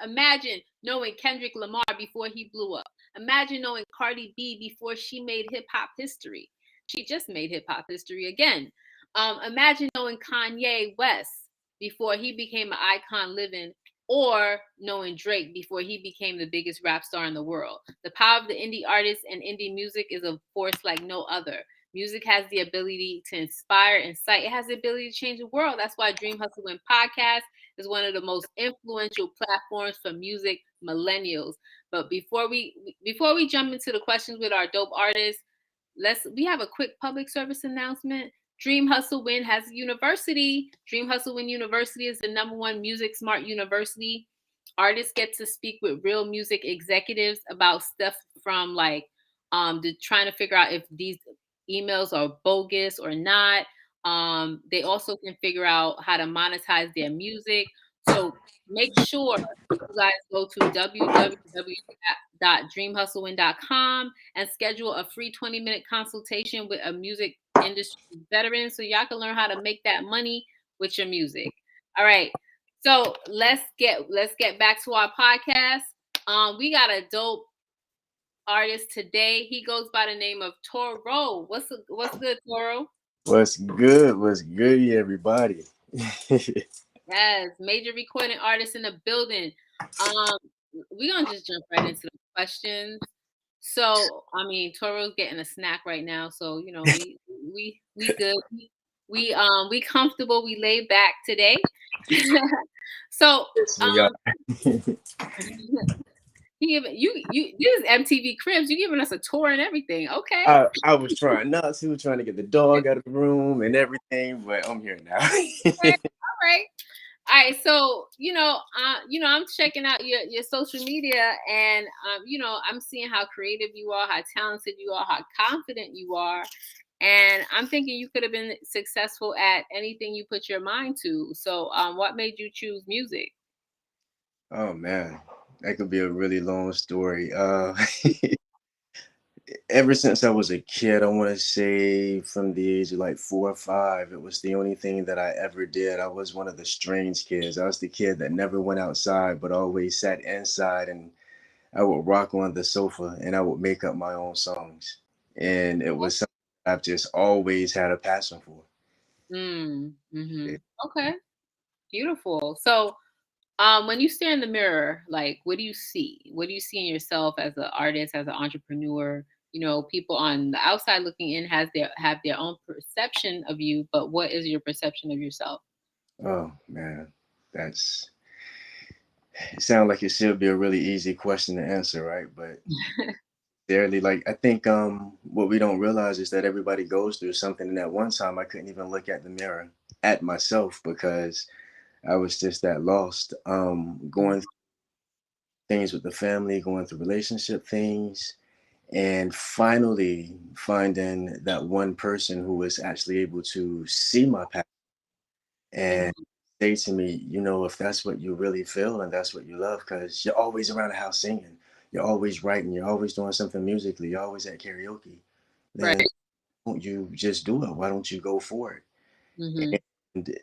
Imagine knowing Kendrick Lamar before he blew up. Imagine knowing Cardi B before she made hip hop history. She just made hip hop history again. Imagine knowing Kanye West before he became an icon living, or knowing Drake before he became the biggest rap star in the world. The power of the indie artist and indie music is a force like no other. Music has the ability to inspire, incite. It has the ability to change the world. That's why Dream Hustle Win podcast is one of the most influential platforms for music millennials. But before we jump into the questions with our dope artists, we have a quick public service announcement. Dream Hustle Win has a university. Dream Hustle Win University is the #1 music smart university. Artists get to speak with real music executives about stuff from like trying to figure out if these emails are bogus or not. They also can figure out how to monetize their music. So make sure you guys go to www.dreamhustlewin.com and schedule a free 20-minute consultation with a music industry veteran so y'all can learn how to make that money with your music. All right. So let's get back to our podcast. We got a dope artist today. He goes by the name of Torow. What's good, Torow? What's good? What's good, everybody? Yes, major recording artist in the building. We're gonna just jump right into the questions. So, I mean, Torow's getting a snack right now, so you know we good. We comfortable. We laid back today. So, um, he giving you this is MTV Cribs. You giving us a tour and everything. Okay. I was trying not to, trying to get the dog out of the room and everything, but I'm here now. Okay. All right. All right, so I'm checking out your social media, and I'm seeing how creative you are, how talented you are, how confident you are, and I'm thinking you could have been successful at anything you put your mind to. So, what made you choose music? Oh man, that could be a really long story. Ever since I was a kid, I want to say from the age of like 4 or 5, it was the only thing that I ever did. I was one of the strange kids. I was the kid that never went outside, but always sat inside, and I would rock on the sofa and I would make up my own songs. And it was something I've just always had a passion for. Mm-hmm. Okay, beautiful. So, when you stare in the mirror, like, what do you see? What do you see in yourself as an artist, as an entrepreneur? People on the outside looking in have their own perception of you, but what is your perception of yourself? Oh man, that's it sounds like it should be a really easy question to answer, right? But barely, like, I think what we don't realize is that everybody goes through something, and at one time I couldn't even look at the mirror at myself because I was just that lost. Going through things with the family, going through relationship things, and finally finding that one person who was actually able to see my path and Mhm. say to me, if that's what you really feel and that's what you love, because you're always around the house singing, you're always writing, you're always doing something musically, you're always at karaoke, then Right. why don't you just do it? Why don't you go for Hmm. it? And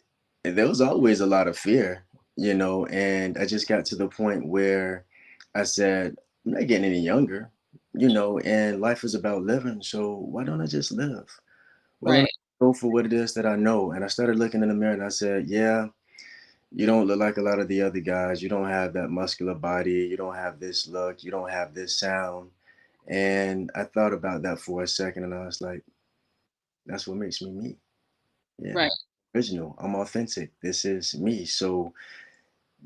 there was always a lot of fear, and I just got to the point where I said, I'm not getting any younger, and life is about living. So why don't I just live? Why don't I Right. go for what it is that I know? And I started looking in the mirror and I said, yeah, you don't look like a lot of the other guys. You don't have that muscular body. You don't have this look. You don't have this sound. And I thought about that for a second and I was like, that's what makes me me. Yeah. Right. Original. I'm authentic. This is me. So,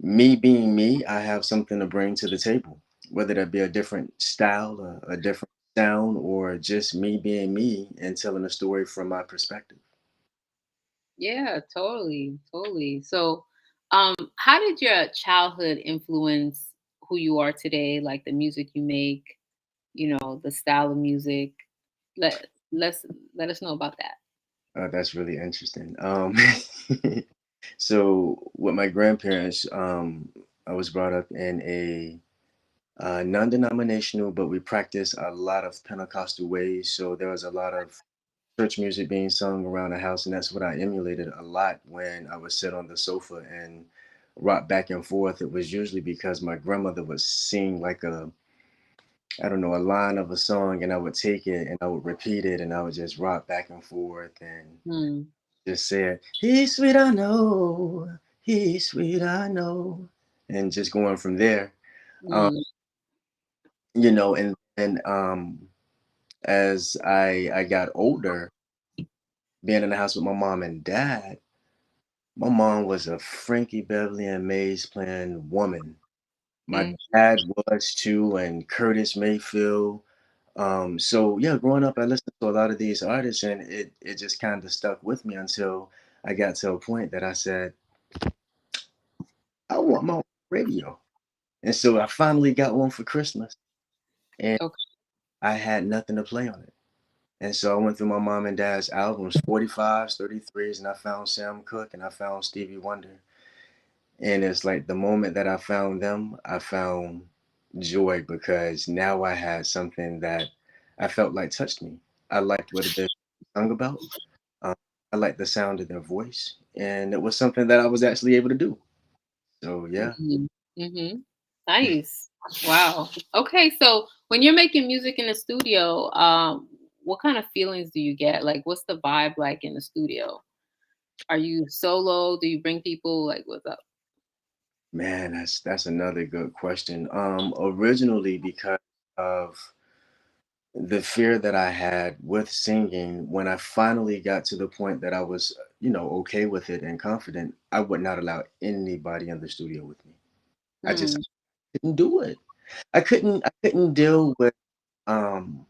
me being me, I have something to bring to the table, whether that be a different style, a different sound, or just me being me and telling a story from my perspective. Yeah, totally, totally. So, how did your childhood influence who you are today? Like the music you make, the style of music. Let let's let us know about that. That's really interesting. So, with my grandparents, I was brought up in a non-denominational, but we practice a lot of Pentecostal ways. So there was a lot of church music being sung around the house, and that's what I emulated a lot when I would sit on the sofa and rock back and forth, it was usually because my grandmother would sing like a, I don't know, a line of a song, and I would take it and I would repeat it, and I would just rock back and forth and Mm, just say it. He's sweet, I know. He's sweet, I know. And just going from there. Um, mm, and as I got older, being in the house with my mom and dad, my mom was a Frankie Beverly and Maze playing woman. My mm, dad was too, and Curtis Mayfield. So yeah, growing up, I listened to a lot of these artists, and it just kind of stuck with me until I got to a point that I said, I want my own radio. And so I finally got one for Christmas, and okay. I had nothing to play on it. And so I went through my mom and dad's albums, 45s, 33s, and I found Sam Cooke and I found Stevie Wonder. And it's like the moment that I found them, I found joy because now I had something that I felt like touched me. I liked what they sung about. Um, I liked the sound of their voice, and it was something that I was actually able to do. So yeah, Mhm, mhm. Nice. Wow. Okay, so when you're making music in the studio, what kind of feelings do you get? Like, what's the vibe like in the studio? Are you solo? Do you bring people? Like, what's up? man, that's another good question. Originally because of the fear that I had with singing, when I finally got to the point that I was, okay with it and confident, I would not allow anybody in the studio with me. I just Mm, couldn't do it. I couldn't deal with um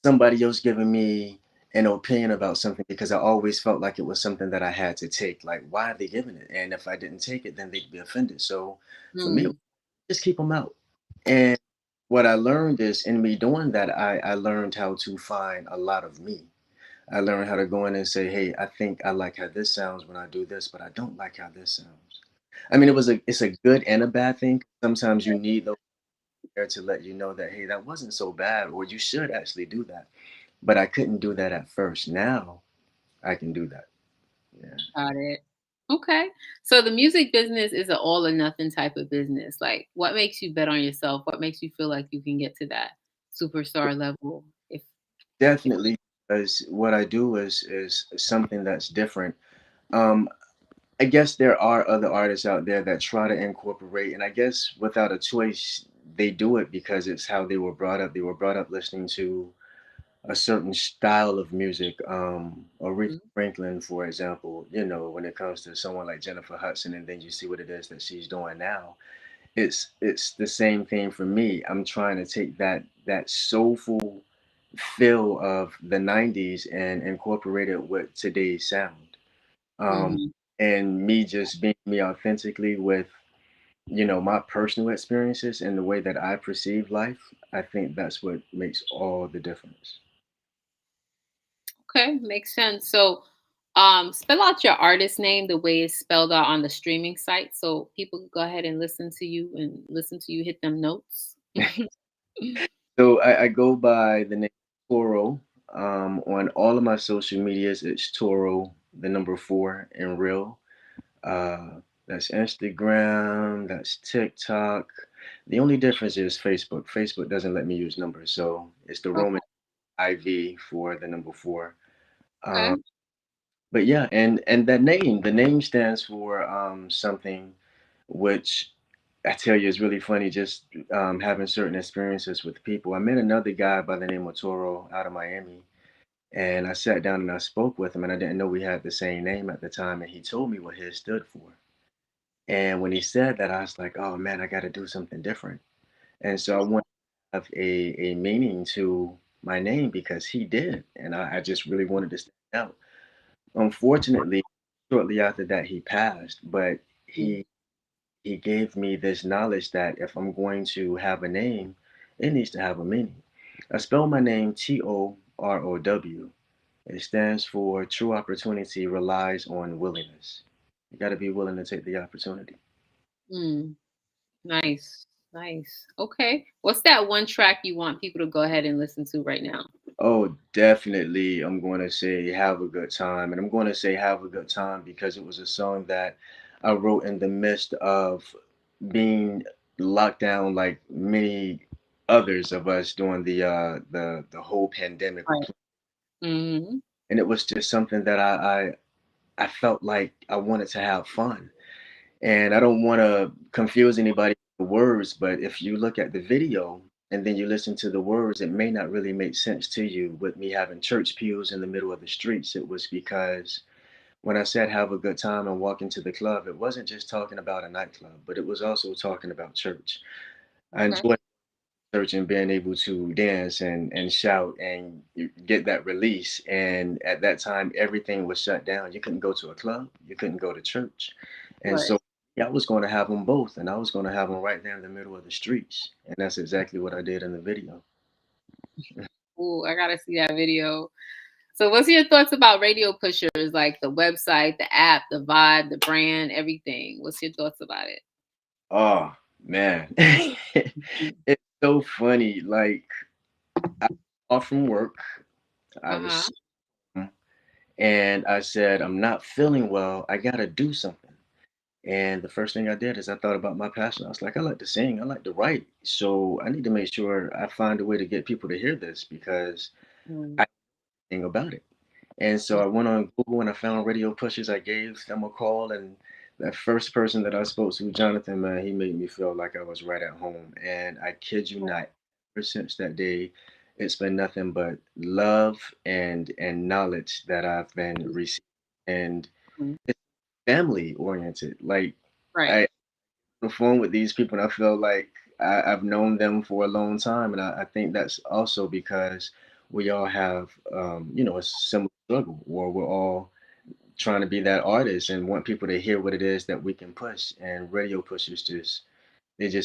somebody else giving me an opinion about something because I always felt like it was something that I had to take. Like, why are they giving it? And if I didn't take it, then they'd be offended. So for me, mm, just keep them out. And what I learned is in me doing that, I learned how to find a lot of me. I learned how to go in and say, hey, I think I like how this sounds when I do this, but I don't like how this sounds. I mean, it's a good and a bad thing. Sometimes you need those there to let you know that, hey, that wasn't so bad, or you should actually do that. But I couldn't do that at first. Now I can do that. Yeah. got it. Okay. So the music business is an all or nothing type of business. Like, what makes you bet on yourself? What makes you feel like you can get to that superstar level? If Definitely, because what I do is something that's different. Um, I guess there are other artists out there that try to incorporate, and I guess without a choice, they do it because it's how they were brought up. They were brought up listening to a certain style of music. Aretha Mhm, Franklin, for example, when it comes to someone like Jennifer Hudson, and then you see what it is that she's doing now. It's the same thing for me. I'm trying to take that soulful feel of the 90s and incorporate it with today's sound. Um, mhm. and me just being me authentically with, my personal experiences and the way that I perceive life, I think that's what makes all the difference. Okay, makes sense. So, spell out your artist name the way it's spelled out on the streaming site, so people can go ahead and listen to you hit them notes. So I go by the name Toro. On all of my social medias, it's Toro, the number four in real. That's Instagram, that's TikTok. The only difference is Facebook. Facebook doesn't let me use numbers, so it's the Okay. Roman IV for the number four. Okay. Um, but yeah, and the name stands for something which I tell you is really funny. Just having certain experiences with people. I met another guy by the name of Toro out of Miami, and I sat down and I spoke with him, and I didn't know we had the same name at the time, and he told me what his stood for. And when he said that, I was like, oh man, I got to do something different. And so I wanted to have a meaning to my name because he did. And I just really wanted to stand out. Unfortunately, shortly after that, he passed, but Mm, he gave me this knowledge that if I'm going to have a name, it needs to have a meaning. I spell my name Torow. It stands for true opportunity relies on willingness. You got to be willing to take the opportunity. mm, nice, nice. Okay. What's that one track you want people to go ahead and listen to right now? Oh, definitely. I'm going to say have a good time. And I'm going to say have a good time because it was a song that I wrote in the midst of being locked down like many others of us during the whole pandemic Right. Hmm. and it was just something that I felt like I wanted to have fun. And I don't want to confuse anybody with the words, but if you look at the video and then you listen to the words, it may not really make sense to you with me having church pews in the middle of the streets. It was because when I said have a good time and walk into the club, it wasn't just talking about a nightclub, but it was also talking about church. I Okay. enjoy church and being able to dance and shout and get that release. And at that time, everything was shut down. You couldn't go to a club, you couldn't go to church. And Right. so yeah, I was going to have them both, and I was going to have them right there in the middle of the streets. And that's exactly what I did in the video. Ooh, I gotta see that video. So, what's your thoughts about radio pushers, like the website, the app, the vibe, the brand, everything? What's your thoughts about it? Oh, man. It's so funny. Like, I off from work, I Uh huh. was, and I said, I'm not feeling well. I got to do something. And the first thing I did is I thought about my passion. I was like, I like to sing, I like to write. So I need to make sure I find a way to get people to hear this because Mm. I think about it. And so I went on Google and I found radio pushers. I gave them a call, and that first person that I spoke to, Jonathan, man, he made me feel like I was right at home. And I kid you not, ever since that day, it's been nothing but love and knowledge that I've been receiving. And Mm. it's family oriented. Like Right. I the phone with these people, and I feel like I've known them for a long time, and I think that's also because we all have, a similar struggle, or we're all trying to be that artist and want people to hear what it is that we can push. And radio pushers just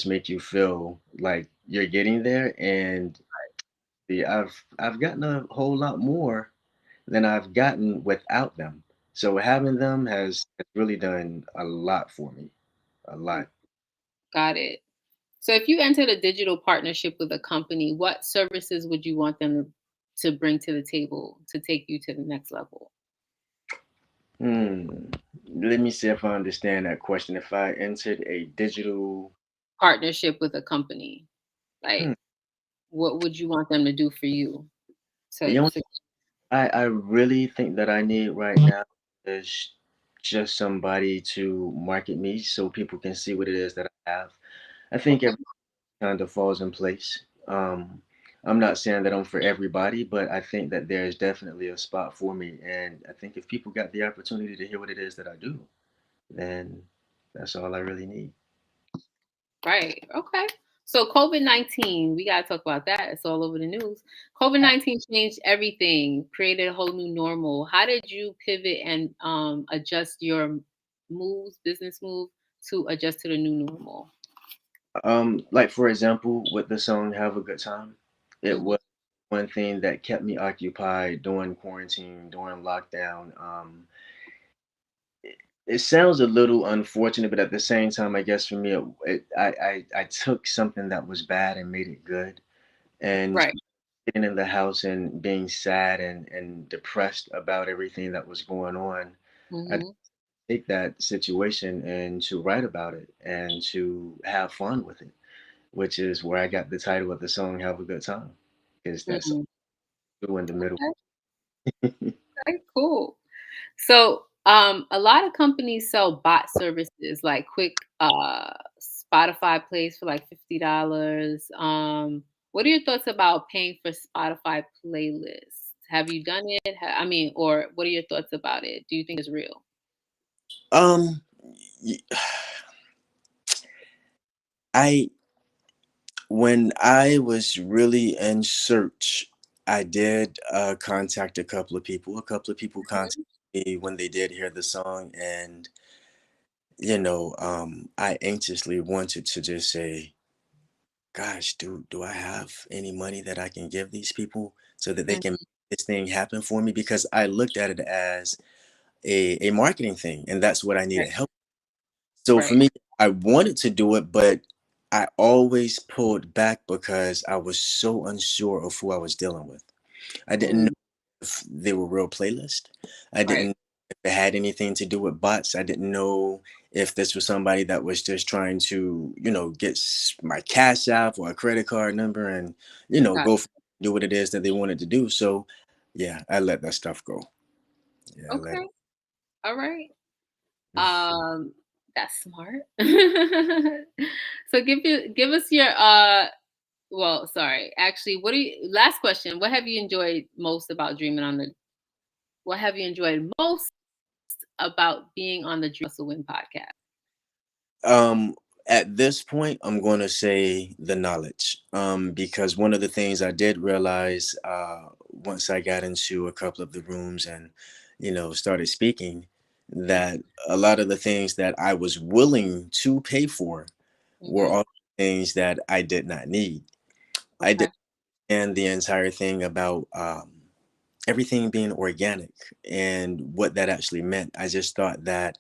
make you feel like you're getting there. And I've gotten a whole lot more than I've gotten without them. So having them has really done a lot for me, a lot. Got it. So, if you entered a digital partnership with a company, what services would you want them to bring to the table to take you to the next level? Hmm. Let me see if I understand that question. If I entered a digital, Partnership with a company, hmm, like what would you want them to do for you? the To, only to I really think that I need right now is just somebody to market me so people can see what it is that I have. I think Okay. everything kind of falls in place. I'm not saying that I'm for everybody, but I think that there's definitely a spot for me. And I think if people got the opportunity to hear what it is that I do, then that's all I really need. Right. Okay. So COVID-19, we gotta talk about that. It's all over the news. COVID-19 changed everything, created a whole new normal. How did you pivot and adjust your moves, business move, to adjust to the new normal? Like for example, with the song "Have a Good Time," it Hmm. was one thing that kept me occupied during quarantine, during lockdown. It sounds a little unfortunate, but at the same time, I guess for me, I took something that was bad and made it good. And Right. sitting in the house and being sad and depressed about everything that was going on, I Hmm. take that situation and to write about it and to have fun with it, which is where I got the title of the song "Have a Good Time," because that's Hmm. in the middle. Okay. Okay. Cool. So, a lot of companies sell bot services like quick Spotify plays for like $50. What are your thoughts about paying for Spotify playlists? Have you done it? I mean, or what are your thoughts about it? Do you think it's real? Um, y- I when I was really in search, I did contact a couple of people. A couple of people contacted Mhm. me when they did hear the song, and I anxiously wanted to just say, "Gosh, do I have any money that I can give these people so that they can Mhm. make this thing happen for me?" Because I looked at it as a marketing thing, and that's what I Right. needed help. So for Right. me, I wanted to do it, but I always pulled back because I was so unsure of who I was dealing with. I didn't know Mm. if they were real playlists. I didn't Right. know if it had anything to do with bots. I didn't know. if this was somebody that was just trying to, get my cash app or a credit card number and, Got do what it is that they wanted to do. So yeah, I let that stuff go. Yeah, I let Okay. All right. it. That's smart. So give us your well, sorry. Actually, what do you last question. What have you enjoyed most about dreaming on the what have you enjoyed most about being on the Dream Hustle Win podcast? Um, at this point, I'm going to say the knowledge. Because one of the things I did realize once I got into a couple of the rooms and, started speaking, that a lot of the things that I was willing to pay for were Hmm. all things that I did not need. I did, Okay. and the entire thing about everything being organic and what that actually meant. I just thought that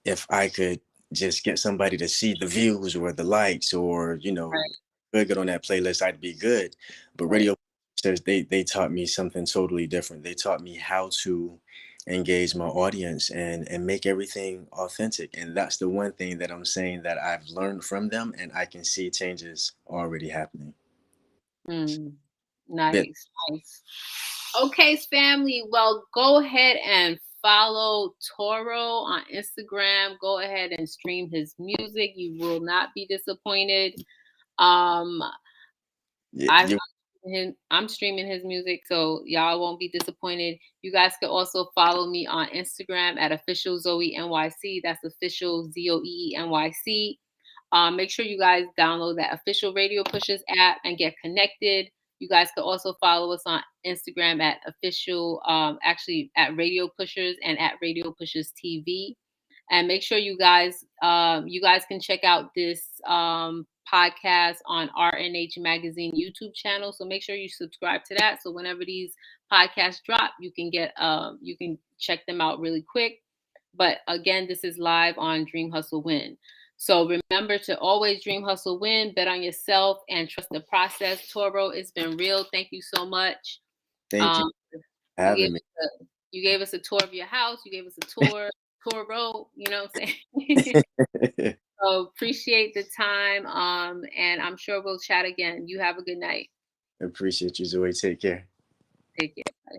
if I could just get somebody to see the views or the likes or, Right. good on that playlist, I'd be good. But Right. radio says they taught me something totally different. They taught me how to engage my audience and make everything authentic. And that's the one thing that I'm saying that I've learned from them and I can see changes already happening. Mm, Bit nice. Nice. Okay, family. Well, go ahead and follow Toro on Instagram. Go ahead and stream his music. You will not be disappointed. Um, I've you I'm streaming his music, so y'all won't be disappointed. You guys can also follow me on Instagram at official Zoe NYC. That's official ZOEENYC. Make sure you guys download that official Radio Pushers app and get connected. You guys can also follow us on Instagram at official, actually at Radio Pushers and at Radio Pushers TV. And make sure you guys can check out this podcast on RNH Magazine YouTube channel. So make sure you subscribe to that. So whenever these podcasts drop, you can check them out really quick. But again, this is live on Dream Hustle Win. So remember to always dream, hustle, win, bet on yourself, and trust the process. Toro, it's been real. Thank you so much. Thank you Um, for you gave having me. you gave us a tour of your house. You gave us a tour road. You know what I'm saying? So appreciate the time. And I'm sure we'll chat again. You have a good night. Appreciate you, Zoe. Take care. Take care. Bye.